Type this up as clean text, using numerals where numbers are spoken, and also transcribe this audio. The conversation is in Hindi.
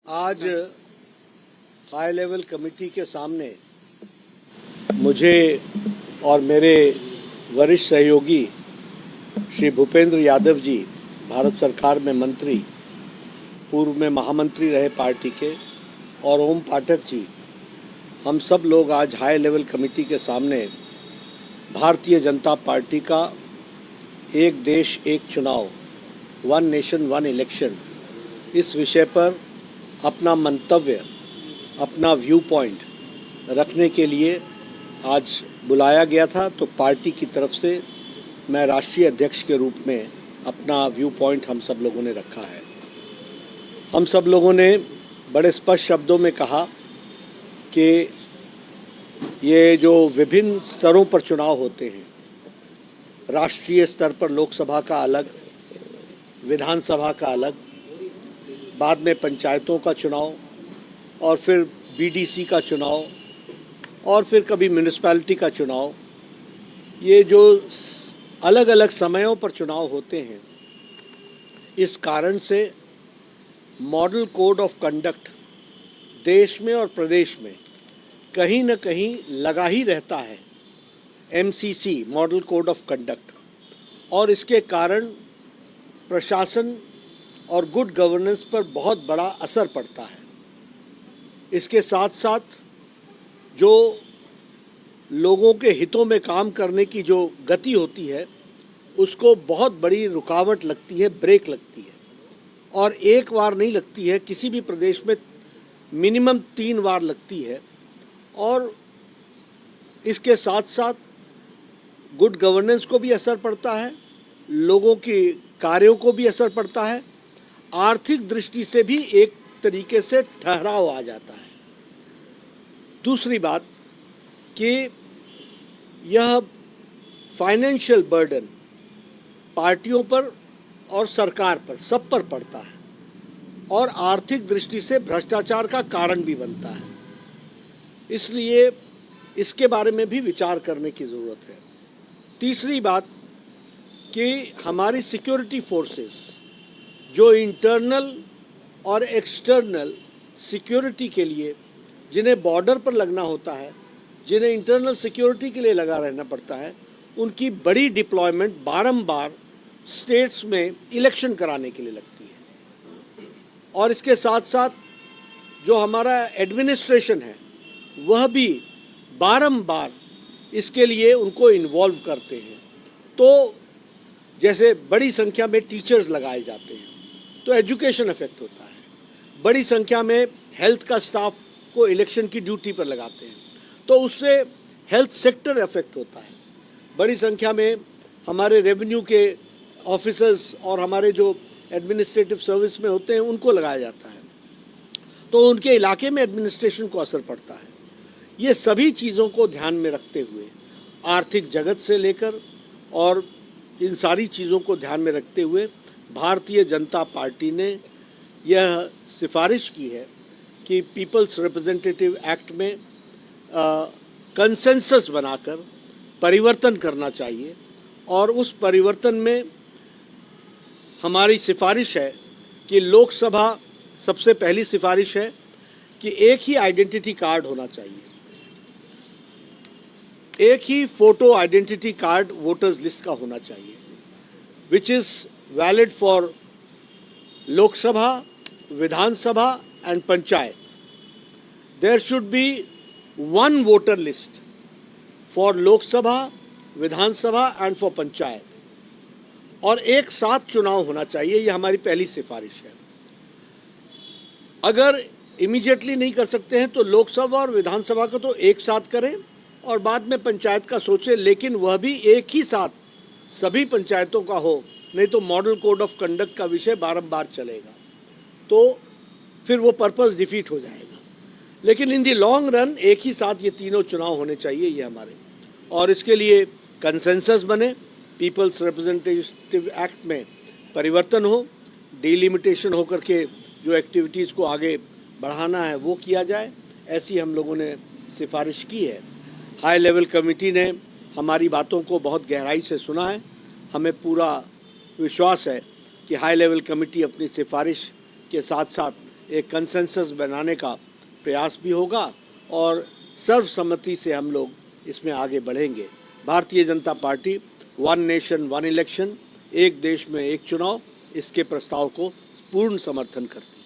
आज हाई लेवल कमेटी के सामने मुझे और मेरे वरिष्ठ सहयोगी श्री भूपेंद्र यादव जी, भारत सरकार में मंत्री, पूर्व में महामंत्री रहे पार्टी के, और ओम पाठक जी, हम सब लोग आज हाई लेवल कमेटी के सामने भारतीय जनता पार्टी का एक देश एक चुनाव, वन नेशन वन इलेक्शन, इस विषय पर अपना मंतव्य, अपना व्यू पॉइंट रखने के लिए आज बुलाया गया था। तो पार्टी की तरफ से मैं राष्ट्रीय अध्यक्ष के रूप में अपना व्यू पॉइंट हम सब लोगों ने रखा है। हम सब लोगों ने बड़े स्पष्ट शब्दों में कहा कि ये जो विभिन्न स्तरों पर चुनाव होते हैं, राष्ट्रीय स्तर पर लोकसभा का अलग, विधानसभा का अलग, बाद में पंचायतों का चुनाव, और फिर बीडीसी का चुनाव, और फिर कभी म्यूनिसिपैलिटी का चुनाव, ये जो अलग अलग समयों पर चुनाव होते हैं, इस कारण से मॉडल कोड ऑफ कंडक्ट देश में और प्रदेश में कहीं न कहीं लगा ही रहता है, MCC, model code of conduct, और इसके कारण प्रशासन और गुड गवर्नेंस पर बहुत बड़ा असर पड़ता है। इसके साथ साथ जो लोगों के हितों में काम करने की जो गति होती है, उसको बहुत बड़ी रुकावट लगती है, ब्रेक लगती है, और एक बार नहीं लगती है, किसी भी प्रदेश में मिनिमम 3 बार लगती है। और इसके साथ साथ गुड गवर्नेंस को भी असर पड़ता है, लोगों के कार्यों को भी असर पड़ता है, आर्थिक दृष्टि से भी एक तरीके से ठहराव आ जाता है। दूसरी बात कि यह फाइनेंशियल बर्डन पार्टियों पर और सरकार पर, सब पर पड़ता है, और आर्थिक दृष्टि से भ्रष्टाचार का कारण भी बनता है। इसलिए इसके बारे में भी विचार करने की ज़रूरत है। तीसरी बात कि हमारी सिक्योरिटी फोर्सेस जो इंटरनल और एक्सटर्नल सिक्योरिटी के लिए, जिन्हें बॉर्डर पर लगना होता है, जिन्हें इंटरनल सिक्योरिटी के लिए लगा रहना पड़ता है, उनकी बड़ी डिप्लॉयमेंट बारंबार स्टेट्स में इलेक्शन कराने के लिए लगती है। और इसके साथ साथ जो हमारा एडमिनिस्ट्रेशन है, वह भी बारंबार इसके लिए उनको इन्वॉल्व करते हैं। तो जैसे बड़ी संख्या में टीचर्स लगाए जाते हैं तो एजुकेशन इफेक्ट होता है, बड़ी संख्या में हेल्थ का स्टाफ को इलेक्शन की ड्यूटी पर लगाते हैं तो उससे हेल्थ सेक्टर इफेक्ट होता है, बड़ी संख्या में हमारे रेवेन्यू के ऑफिसर्स और हमारे जो एडमिनिस्ट्रेटिव सर्विस में होते हैं उनको लगाया जाता है, तो उनके इलाके में एडमिनिस्ट्रेशन को असर पड़ता है। ये सभी चीज़ों को ध्यान में रखते हुए, आर्थिक जगत से लेकर और इन सारी चीज़ों को ध्यान में रखते हुए भारतीय जनता पार्टी ने यह सिफारिश की है कि पीपल्स रिप्रेजेंटेटिव एक्ट में कंसेंसस बनाकर परिवर्तन करना चाहिए। और उस परिवर्तन में हमारी सिफारिश है कि लोकसभा, सबसे पहली सिफारिश है कि एक ही आइडेंटिटी कार्ड होना चाहिए, एक ही photo identity card voters list का होना चाहिए, which is valid for Lok Sabha, Vidhan Sabha and panchayat. There should be one voter list for Lok Sabha, Vidhan Sabha and for panchayat, और एक साथ चुनाव होना चाहिए। ये हमारी पहली सिफारिश है। अगर इमीडिएटली नहीं कर सकते हैं तो लोकसभा और विधानसभा को तो एक साथ करें और बाद में पंचायत का सोचें, लेकिन वह भी एक ही साथ सभी पंचायतों का हो, नहीं तो मॉडल कोड ऑफ कंडक्ट का विषय बारंबार चलेगा, तो फिर वो पर्पस डिफीट हो जाएगा। लेकिन इन दी लॉन्ग रन एक ही साथ ये तीनों चुनाव होने चाहिए, ये हमारे, और इसके लिए कंसेंसस बने, पीपल्स रिप्रेजेंटेटिव एक्ट में परिवर्तन हो, डिलिमिटेशन हो करके जो एक्टिविटीज़ को आगे बढ़ाना है वो किया जाए, ऐसी हम लोगों ने सिफारिश की है। हाई लेवल कमेटी ने हमारी बातों को बहुत गहराई से सुना है। हमें पूरा विश्वास है कि हाई लेवल कमेटी अपनी सिफारिश के साथ साथ एक कंसेंसस बनाने का प्रयास भी होगा और सर्वसम्मति से हम लोग इसमें आगे बढ़ेंगे। Bharatiya Janata party one nation one election, एक देश में एक चुनाव, इसके प्रस्ताव को पूर्ण समर्थन करती है।